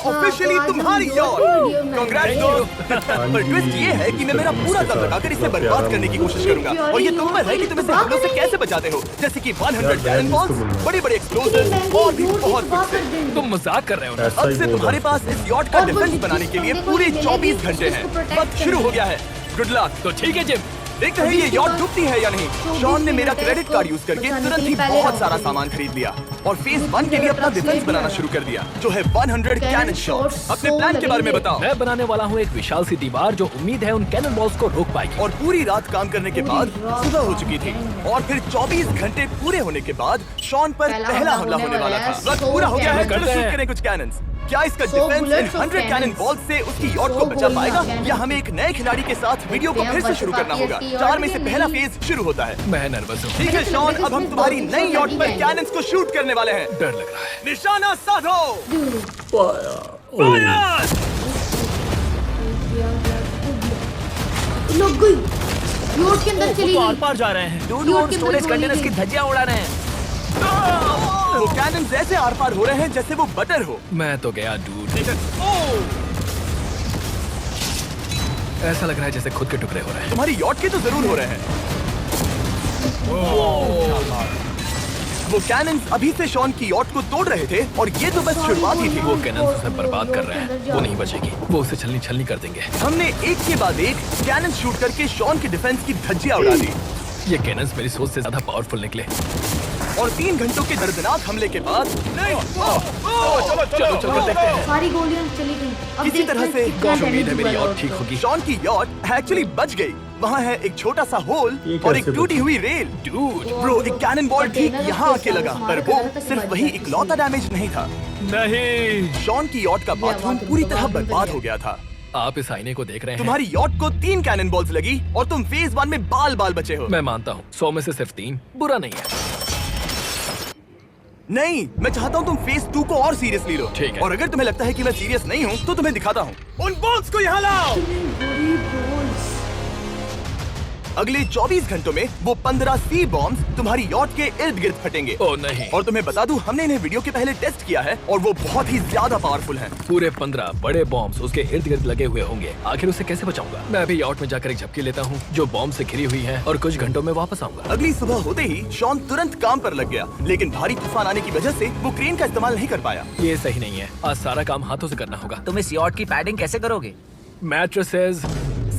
Officially तुम्हारी yacht. Congrats दोस्त। पर ट्विस्ट ये है कि मैं मेरा पूरा दम लगाकर इसे बर्बाद करने की कोशिश करूंगा और ये तुम पर है कि तुम इसे हमलों से कैसे बचाते हो, जैसे कि 100 कैनन बॉल्स, बड़े-बड़े एक्सप्लोजन और भी बहुत कुछ से। तुम मजाक कर रहे हो ना? अब से तुम्हारे पास इस यॉट का डिफेंस बनाने के लिए पूरे 24 घंटे हैं। वक्त शुरू हो गया है। Good luck. तो ठीक है जिम, देखते हैं ये यॉट डूबती है या नहीं। शॉन ने मेरा क्रेडिट कार्ड यूज करके तुरंत ही बहुत सारा सामान खरीद लिया और फेज 1 के लिए अपना डिफेंस बनाना शुरू कर दिया, जो है 100 कैनन शॉट्स। अपने प्लान के बारे में बताओ। मैं बनाने वाला हूँ एक विशाल सी दीवार जो उम्मीद है उन कैनन बॉल्स को रोक पाएगी। और पूरी रात काम करने के बाद सुबह हो चुकी थी और फिर 24 घंटे पूरे होने के बाद शॉन पर पहला हमला होने वाला था। वक्त पूरा हो गया है, चलो शूट करें कुछ कैनन्स। क्या इसका डिफेंस इन 100 कैनन बॉल्स से उसकी यॉट को बचा पाएगा या हमें एक नए खिलाड़ी के साथ वीडियो को फिर से शुरू करना होगा? 4 में से पहला फेज शुरू होता है। मैं नर्वस हूँ। ठीक है शॉन, अब हम तुम्हारी नई यॉट पर कैनन्स को शूट करने वाले हैं। डर लग रहा है। निशाना साधो। लग गई। यॉट के अंदर चली वो गई। पार जा रहे हैं। दूर और स्टोरेज कंटेनर्स की धज्जियां उड़ा रहे हैं। वो कैनन्स ऐसे आर पार हो रहे हैं जैसे वो बटर हो। मैं तो गया डूड। ऐसा लग रहा है जैसे खुद के टुकड़े हो रहे हैं। तुम्हारी यॉट के तो जरूर हो रहे हैं। वो कैनन्स अभी से शॉन की यॉट को तोड़ रहे थे और ये तो बस शुरुआत ही थी। वो कैनन उसे बर्बाद कर रहे हैं। वो नहीं बचेगी। वो उसे छलनी छलनी कर देंगे। हमने एक के बाद एक कैनन शूट करके शॉन की डिफेंस की धज्जियां उड़ा दी ये कैनन्स मेरी सोच से ज्यादा पावरफुल निकले। और 3 घंटों के दर्दनाक हमले के बाद चलो चलो देखते हैं। सारी गोलियां चली गई। अब किसी देखते तरह हैं से कितना उम्मीद है damage मेरी हुआ यॉट ठीक होगी। शॉन की यॉट एक्चुअली बच गई। वहाँ है एक छोटा सा होल ये और एक कैसे टूटी हुई रेल। डूड ब्रो, एक कैनन बॉल ठीक यहाँ आके लगा, पर वो सिर्फ वही इकलौता डैमेज नहीं था। नहीं। शॉन की यॉट का बाथरूम पूरी तरह बर्बाद हो गया था। आप इस आईने को देख रहे हैं। तुम्हारी यॉट को 3 कैनन बॉल्स लगी और तुम फेज 1 में बाल बाल बचे हो। मैं मानता हूँ 100 में से सिर्फ 3 बुरा नहीं है। नहीं, मैं चाहता हूँ तुम फेज 2 को और सीरियसली लो। ठीक है। और अगर तुम्हें लगता है कि मैं सीरियस नहीं हूँ तो तुम्हें दिखाता हूँ। उन बॉल्स को यहाँ लाओ। बड़ी balls। अगले 24 घंटों में वो 15 सी बॉम्ब्स तुम्हारी यॉट के इर्द गिर्द फटेंगे। ओ नहीं। और तुम्हें बता दूं, हमने इन्हें वीडियो के पहले टेस्ट किया है और वो बहुत ही ज्यादा पावरफुल हैं। पूरे 15 बड़े बॉम्ब्स उसके इर्द गिर्द लगे हुए होंगे। आखिर उसे कैसे बचाऊंगा? मैं अभी यॉट में जाकर एक झपकी लेता हूँ जो बॉम्ब से घिरी हुई है और कुछ घंटों में वापस आऊंगा। अगली सुबह होते ही शॉन तुरंत काम पर लग गया, लेकिन भारी तूफान आने की वजह से वो क्रेन का इस्तेमाल नहीं कर पाया। ये सही नहीं है। आज सारा काम हाथों से करना होगा। तुम इस यॉट की पैडिंग कैसे करोगे? मैट्रेसेस।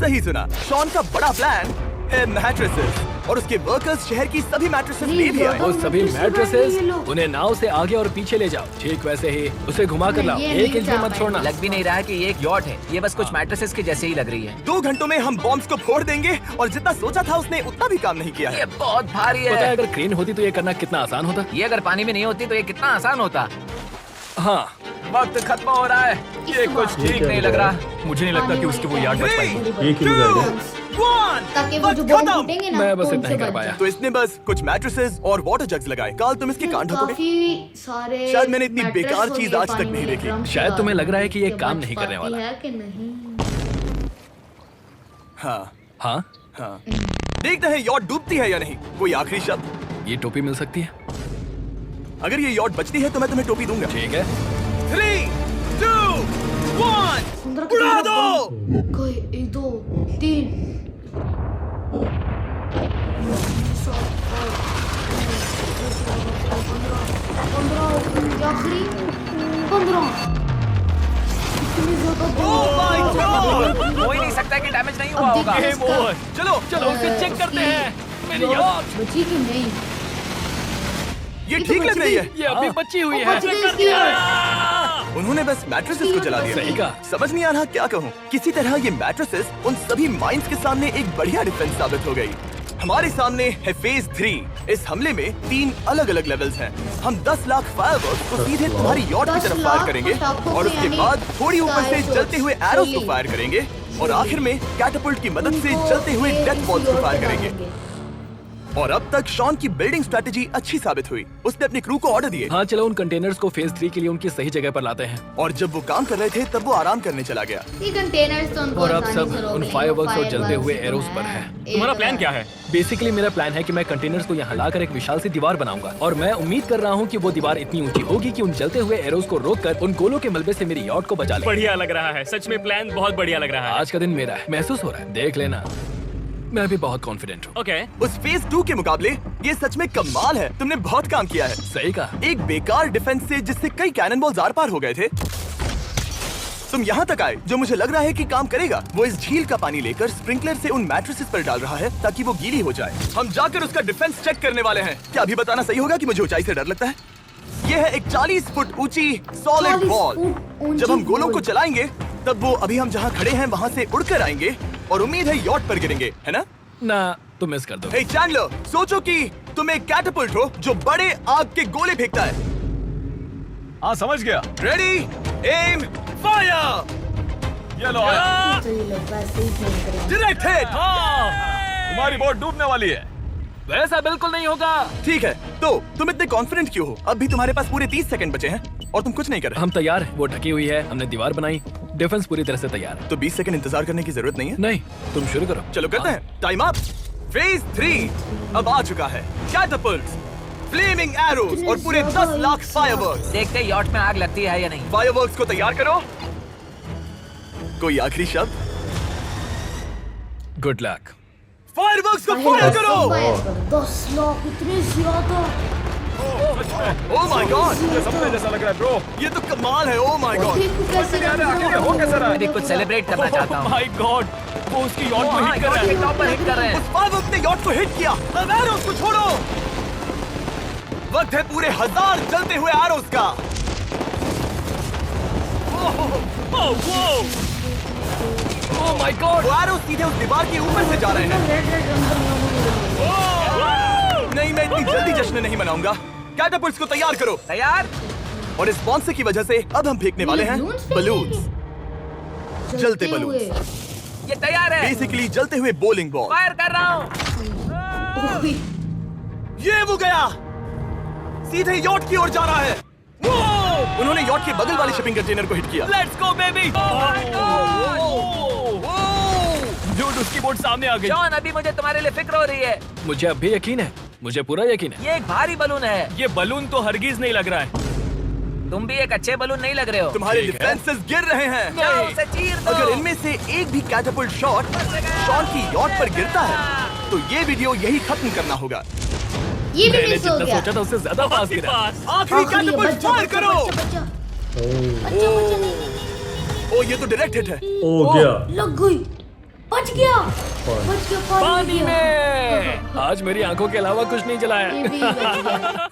सही सुना, शॉन का बड़ा प्लान है मैट्रेसेस और उसके वर्कर्स शहर की सभी मैट्रेसेस ले भी आए। वो सभी मैट्रेसेस उन्हें नाव से आगे और पीछे ले जाओ। ठीक वैसे ही उसे घुमा कर लाओ। ये 1 नहीं इंच भी मत चाह छोड़ना। लग भी नहीं रहा है कि ये एक यॉट है। ये बस कुछ मैट्रेसेस के जैसे ही लग रही है। 2 घंटों में हम बॉम्ब्स को फोड़ देंगे और जितना सोचा था उसने उतना भी काम नहीं किया है। ये बहुत भारी पता है है। अगर क्रेन होती तो ये करना कितना आसान होता। ये अगर पानी में नहीं होती तो ये कितना आसान होता। हाँ, वक्त खत्म हो रहा है। ये कुछ ठीक नहीं लग रहा। मुझे नहीं लगता कि उसकी वो याद बच पाएगी। एक ही गाइडेंस। ताकि वो जो बॉम्ब फूटेंगे ना मैं बस तो इतना उनसे ही कर बच पाया। जाए। तो इसने बस कुछ मैट्रेसेस और वाटर जग्स लगाए। काल, तुम इसके कान ढकोगे? काफी सारे शायद मैंने इतनी mattress बेकार होंगे चीज आज तक पानी नहीं में, देखी। ड्रम के शायद बाद। तुम्हें लग रहा है कि ये ये काम बच नहीं करने पाती वाला। है कि नहीं? हाँ हाँ, हाँ, देखते हैं यॉट डूबती है या नहीं। कोई आखिरी शब्द? ये टोपी मिल सकती है। अगर ये यॉट बचती है तो मैं तुम्हें टोपी दूंगा। ठीक है। 3, 2, 1 पंद्रह उड़ा दो। कोई 1 2 3 आखिरी 15। Oh my God! हो ही नहीं सकता कि डैमेज नहीं हुआ अब होगा। देखिए गेम ओवर। चलो चलो उसे चेक करते हैं। मेरी यॉट। बची कि नहीं? ये ये तो ठीक लग बच रही गई। है। ये अभी बची हुई वो है। बच गई इसकी यार। उन्होंने बस मैट्रेसेस को जला सही दिया। कहा। समझ नहीं आ रहा क्या कहूँ। किसी तरह ये मैट्रेसेस उन सभी माइंस के सामने एक बढ़िया डिफेंस साबित हो गई। हमारे सामने है फेज 3। इस हमले में 3 अलग अलग लेवल्स हैं। हम 10 लाख फायरवर्क्स को सीधे तुम्हारी यॉट की 10 तरफ लाख फायर करेंगे पटाखों और से उसके यानी बाद थोड़ी ऊपर से स्काई जलते हुए एरोस को शोली। फायर करेंगे और आखिर में कैटapult की मदद से उनको जलते हुए एक डेथ बॉल्स को की ओर फायर करेंगे। बढ़ाएंगे। और अब तक शॉन की बिल्डिंग स्ट्रेटेजी अच्छी साबित हुई। उसने अपने क्रू को ऑर्डर दिए हाँ चलो उन कंटेनर्स को फेज 3 के लिए उनकी सही जगह पर लाते हैं। और जब वो काम कर रहे थे तब वो आराम करने चला गया। ये कंटेनर्स तो उनको और अब आसानी सब से रोक उन लेंगे, फायरवर्क्स और fireworks जलते हुए जो एरोस हैं, पर है। तुम्हारा प्लान क्या है? बेसिकली मेरा प्लान है कि मैं कंटेनर्स को यहाँ लाकर एक विशाल सी दीवार बनाऊंगा और मैं उम्मीद कर रहा हूँ कि वो दीवार इतनी ऊंची होगी कि उन जलते हुए एरोस को रोककर उन गोलों के मलबे से मेरी यॉट को बचा ले। बढ़िया लग रहा है, सच में प्लान बहुत बढ़िया लग रहा है। आज का दिन मेरा है, महसूस हो रहा है, देख लेना। मैं भी बहुत कॉन्फिडेंट हूँ। ओके उस फेज 2 के मुकाबले ये सच में कमाल है। तुमने बहुत काम किया है। सही कहा। एक बेकार डिफेंस से जिससे कई कैनन बॉल्स आर पार हो गए थे, तुम यहाँ तक आए जो मुझे लग रहा है कि काम करेगा। वो इस झील का पानी लेकर स्प्रिंकलर से उन मैट्रेसेस पर डाल रहा है ताकि वो गीली हो जाए। हम जाकर उसका डिफेंस चेक करने वाले हैं। क्या अभी बताना सही होगा कि मुझे ऊंचाई से डर लगता है? ये है एक 40 फुट ऊंची सॉलिड 40 बॉल। फुट ऊंची जब हम गोलों को बॉल। चलाएंगे तब वो अभी हम जहाँ खड़े हैं वहाँ से उड़कर आएंगे और उम्मीद है यॉट पर गिरेंगे, है ना? ना तुम मिस कर दो। हे चैंडलर, सोचो कि तुम एक कैटapult हो जो बड़े आग के गोले फेंकता है। हाँ समझ गया। Ready, aim, fire! ये लो आया। तो ये लोग वैसे ही खेल करेंगे। Direct hit! तुम्हारी बोट डूबने वाली है। वैसा बिल्कुल नहीं होगा। ठीक है, तो तुम इतने कॉन्फिडेंट क्यों हो? अब भी तुम्हारे पास पूरे 30 सेकंड बचे हैं और तुम कुछ नहीं कर रहे। हम तैयार हैं, वो ढकी हुई है, हमने दीवार बनाई, डिफेंस पूरी तरह से तैयार है। तो 20 सेकंड इंतजार करने की जरूरत नहीं है। नहीं तुम शुरू करो। चलो करते हैं। Time up. फेज 3 अब आ चुका है। कैटapults, फ्लेमिंग एरोस और पूरे 10 लाख फायरवर्क्स। देखते यॉट में आग लगती है या नहीं। फायरवर्क्स को तैयार करो। कोई आखिरी शब्द? Good luck. फायरवर्क्स को फायर करो। 10 लाख इतने ज्यादा। ओह माय गॉड, ये सपने जैसा लग रहा है ब्रो। ये तो कमाल है। ओह माय गॉड, देखो कैसे हो कैसा रहा है? मैं भी कुछ सेलिब्रेट करना चाहता हूँ। माय गॉड, वो उसकी यॉट को हिट कर रहा है। टॉप पर हिट कर रहे हैं। उस फायरवर्क ने यॉट को हिट किया। अब एरोस को छोड़ो। वक्त है पूरे 1000 जलते हुए एरोस का। Oh my God. वो एरोस सीधे उस दीवार के ऊपर से जा रहे हैं। नहीं, मैं इतनी जल्दी जश्न नहीं मनाऊंगा। कैटapults को तैयार करो। तैयार? और इस स्पॉन्सर की वजह से अब हम फेंकने वाले हैं बलून्स। जलते balloons। ये तैयार है। बेसिकली जलते हुए बॉलिंग बॉल। फायर कर रहा हूँ। ये वो गया, सीधे यॉट की ओर जा रहा है। उन्होंने यॉट के बगल वाले शिपिंग कंटेनर को हिट किया। Let's go baby. डूड उसकी बोट सामने आ गई। जॉन अभी मुझे तुम्हारे लिए फिक्र हो रही है। मुझे अब भी यकीन है, मुझे पूरा यकीन है। ये एक भारी बलून है। ये बलून तो हरगिज नहीं लग रहा है। तुम भी एक अच्छे बलून नहीं लग रहे हो। तुम्हारे ठीक है। डिफेंसेस गिर रहे हैं। जाओ उसे चीर दो। अगर इनमें से एक भी कैटapult शॉट शॉन की यॉट पर गिरता है तो ये वीडियो यही खत्म करना होगा। ये भी मैंने मिस हो जितना गया। सोचा था उससे ज्यादा पास गिरा। आखिरी आखिरी कैटapult बच्चा, फायर बच्चा, करो। बच्चा, बच्चा। बच्चा, बच्चा, नहीं। ओ ये तो डायरेक्ट हिट है। हो गया। लग गई। बच गया। बच गया पानी गया। में। आज मेरी आंखों के अलावा कुछ नहीं जलाया। ये भी बच गया।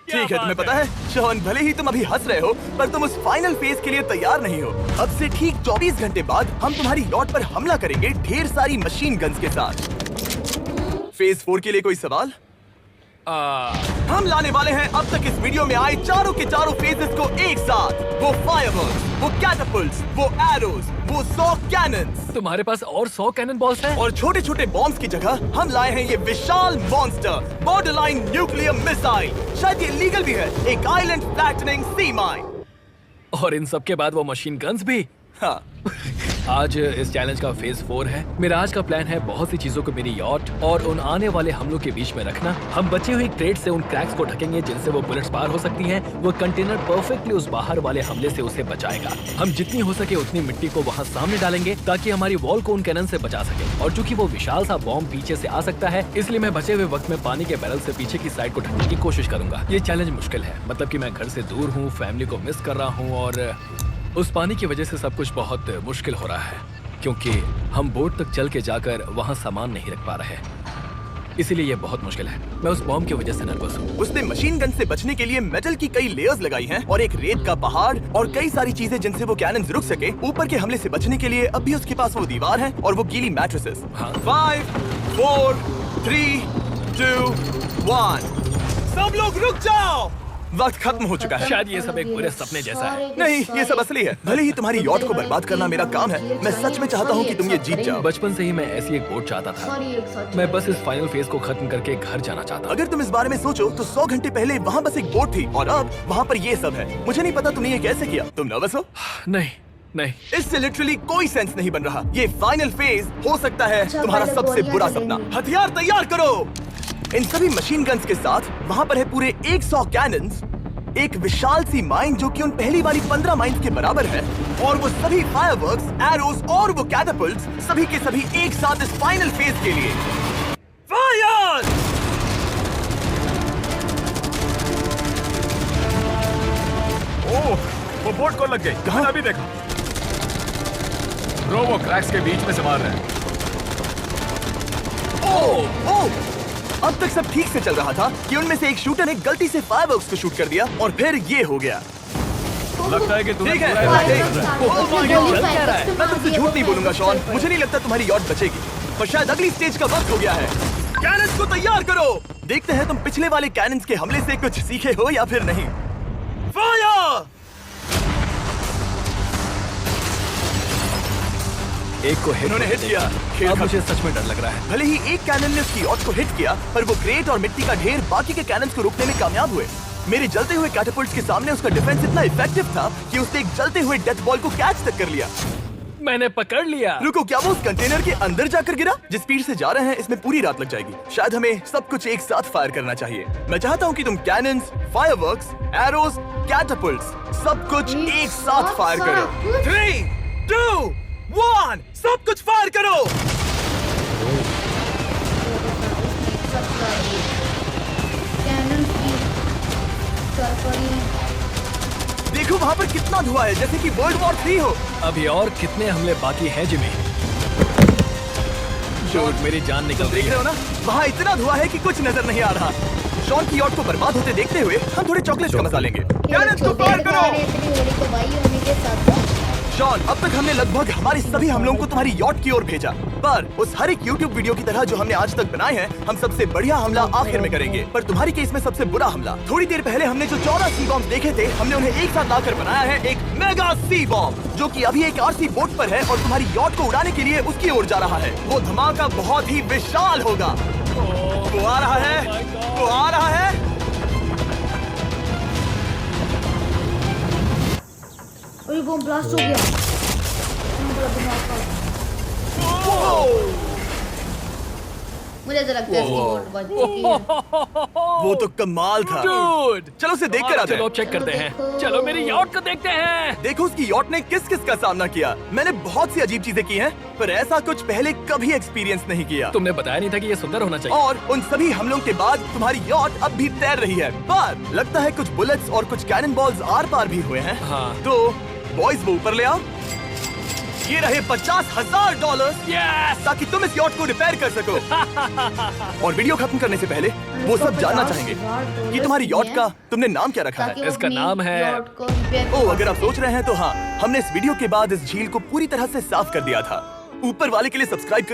ठीक है, तुम्हें पता है शॉन, भले ही तुम अभी हंस रहे हो पर तुम उस फाइनल फेज के लिए तैयार नहीं हो। अब से ठीक 24 घंटे बाद हम तुम्हारी यॉट पर हमला करेंगे ढेर सारी मशीन गन्स के साथ। फेज 4 के लिए कोई सवाल? हम लाने वाले हैं अब तक इस वीडियो में आए चारों के चारों फेजेस को एक साथ। वो फायरवर्क्स, वो कैटapults, वो एरोस, वो 100 कैनन्स तुम्हारे पास और 100 कैनन बॉल्स हैं? और छोटे छोटे बॉम्ब्स की जगह हम लाए हैं ये विशाल मॉन्स्टर बॉर्डरलाइन न्यूक्लियर मिसाइल। शायद ये लीगल भी है, एक आइलैंड फ्लैटनिंग सी माइन। और इन सब के बाद वो मशीन गन्स भी। हाँ, आज इस चैलेंज का फेज 4 है। मेरा आज का प्लान है बहुत सी चीजों को मेरी यॉट और उन आने वाले हमलों के बीच में रखना। हम बचे हुए क्रेट से उन क्रैक्स को ढकेंगे जिनसे वो बुलेट्स पार हो सकती हैं। वो कंटेनर परफेक्टली उस बाहर वाले हमले से उसे बचाएगा। हम जितनी हो सके उतनी मिट्टी को वहाँ सामने डालेंगे ताकि हमारी वॉल को उन कैनन से बचा सके। और चूंकि वो विशाल सा बॉम्ब पीछे से आ सकता है, इसलिए मैं बचे हुए वक्त में पानी के बैरल से पीछे की साइड को ढकने की कोशिश करूंगा। ये चैलेंज मुश्किल है, मतलब कि मैं घर से दूर हूँ, फैमिली को मिस कर रहा हूँ और उस पानी की वजह से सब कुछ बहुत मुश्किल हो रहा है क्योंकि हम बोट तक चल के जाकर वहाँ सामान नहीं रख पा रहे। इसीलिए ये बहुत मुश्किल है। मैं उस बॉम्ब की वजह से नर्वस हूँ। उसने मशीन गन से बचने के लिए मेटल की कई लेयर्स लगाई हैं और एक रेत का पहाड़ और कई सारी चीजें जिनसे वो कैनन रुक सके। ऊपर के हमले से बचने के लिए अब भी उसके पास वो दीवार है और वो गीली मैट्रेसेस। हाँ। 5, 4, 3, 2, 1। सब लोग रुक जाओ। वक्त खत्म हो चुका है। शायद ये सब एक बुरे सपने जैसा है। नहीं, ये सब असली है। भले ही तुम्हारी यॉट को बर्बाद करना मेरा काम है, मैं सच में चाहता हूँ कि तुम ये जीत जाओ। बचपन से ही मैं ऐसी एक बोट चाहता था। मैं बस इस फाइनल फेज को खत्म करके घर जाना चाहता हूँ। अगर तुम इस बारे में सोचो तो 100 घंटे पहले वहाँ बस एक बोट थी और अब वहाँ पर ये सब है। मुझे नहीं पता तुमने ये कैसे किया। तुम नर्वस हो? नहीं नहीं, इससे लिटरली कोई सेंस नहीं बन रहा। ये फाइनल फेज हो सकता है तुम्हारा सबसे बुरा सपना। हथियार तैयार करो। इन सभी मशीन गन्स के साथ वहाँ पर है पूरे 100 कैनन्स, एक विशाल सी माइन जो कि उन पहली वाली 15 माइन्स के बराबर है, और वो सभी फायरवर्क्स, एरोस और वो कैटापल्ट्स सभी के सभी एक साथ इस फाइनल फेज के लिए। फायर! ओह, वो बोट को लग गई। कहाँ? अभी देखा। ब्रो, वो क्रैक्स के बीच में से मार रहे हैं। ओह! अब तक सब ठीक से चल रहा था कि उनमें से एक शूटर ने गलती से फायरवर्क्स को शूट कर दिया और फिर ये हो गया। लगता है कि तूने ठीक है, पूरा ठीक। इलाज कर रहा है। Oh my God! मैं तुमसे झूठ नहीं बोलूंगा शॉन, मुझे नहीं लगता तुम्हारी यॉट बचेगी, पर शायद अगली स्टेज का वक्त हो गया है। कैनन्स को तैयार करो। देखते हैं तुम पिछले वाले कैनन्स के हमले से कुछ सीखे हो या फिर नहीं। फायर! एक को हिट उन्होंने हिट किया। खेल अब खत्म। मुझे सच में डर लग रहा है। भले ही एक कैनन ने उसकी यॉट को हिट किया, पर वो क्रेट और मिट्टी का ढेर बाकी के कैनन्स को रोकने में कामयाब हुए। मेरे जलते हुए कैटापल्ट्स के सामने उसका डिफेंस इतना इफेक्टिव था कि उसने एक जलते हुए डेथ बॉल को कैच तक कर लिया। मैंने पकड़ लिया। रुको, क्या वो उस कंटेनर के अंदर जाकर गिरा? जिस स्पीड से जा रहे हैं इसमें पूरी रात लग जाएगी। शायद हमें सब कुछ एक साथ फायर करना चाहिए। मैं चाहता हूँ कि तुम कैनन्स, फायरवर्क्स, एरोस, कैटापल्ट्स सब कुछ एक साथ फायर करो। 3, 2, 1, सब कुछ फायर करो। देखो वहाँ पर कितना धुआं है, जैसे कि वर्ल्ड वॉर 3 हो। अभी और कितने हमले बाकी हैं जिमी? शूट, मेरी जान निकल रही देख रहे है। हो ना, वहाँ इतना धुआं है कि कुछ नजर नहीं आ रहा। शॉन की यॉट को बर्बाद होते देखते हुए हम थोड़े चॉकलेट्स का मजा लेंगे। कैनन्स को फायर करो। शॉन, अब तक हमने लगभग हमारे सभी हमलों को तुम्हारी यॉट की ओर भेजा, पर उस हर एक YouTube वीडियो की तरह जो हमने आज तक बनाए हैं, हम सबसे बढ़िया हमला आखिर में करेंगे। पर तुम्हारी केस में सबसे बुरा हमला। थोड़ी देर पहले हमने जो 14 सी बॉम्ब देखे थे, हमने उन्हें एक साथ लाकर बनाया है एक मेगा सी बॉम्ब, जो कि अभी एक RC बोट पर है और तुम्हारी यॉट को उड़ाने के लिए उसकी ओर जा रहा है। वो धमाका बहुत ही विशाल होगा। वो आ रहा है, वो आ रहा है। और ये बम ब्लास्ट हो गया। मुझे तो लगता है इसकी बोट बच चुकी है। वो तो कमाल था। Dude! चलो उसे देख कर आते चलो हैं। अब चेक करते हैं। चलो मेरी यॉट को देखते हैं। देखो उसकी यॉट ने किस किस का सामना किया। मैंने बहुत सी अजीब चीजें की हैं, पर ऐसा कुछ पहले कभी एक्सपीरियंस नहीं किया। तुमने बताया नहीं था कि ये सुंदर होना चाहिए। और उन सभी हमलों के बाद तुम्हारी यॉट अब भी तैर रही है, पर लगता है कुछ बुलेट्स और कुछ कैनन बॉल्स आर पार भी हुए हैं। हाँ। तो बॉयज वो ऊपर ले आओ। ये रहे $50,000 Yes! ताकि तुम इस यॉट को रिपेयर कर सको। और वीडियो खत्म करने से पहले वो सब जानना चाहेंगे कि तुम्हारी यॉट का तुमने नाम क्या रखा है। इसका नाम है- ओह, अगर आप सोच रहे हैं तो हाँ, हमने इस वीडियो के बाद इस झील को पूरी तरह से साफ कर दिया था। ऊपर वाले के लिए सब्सक्राइब कर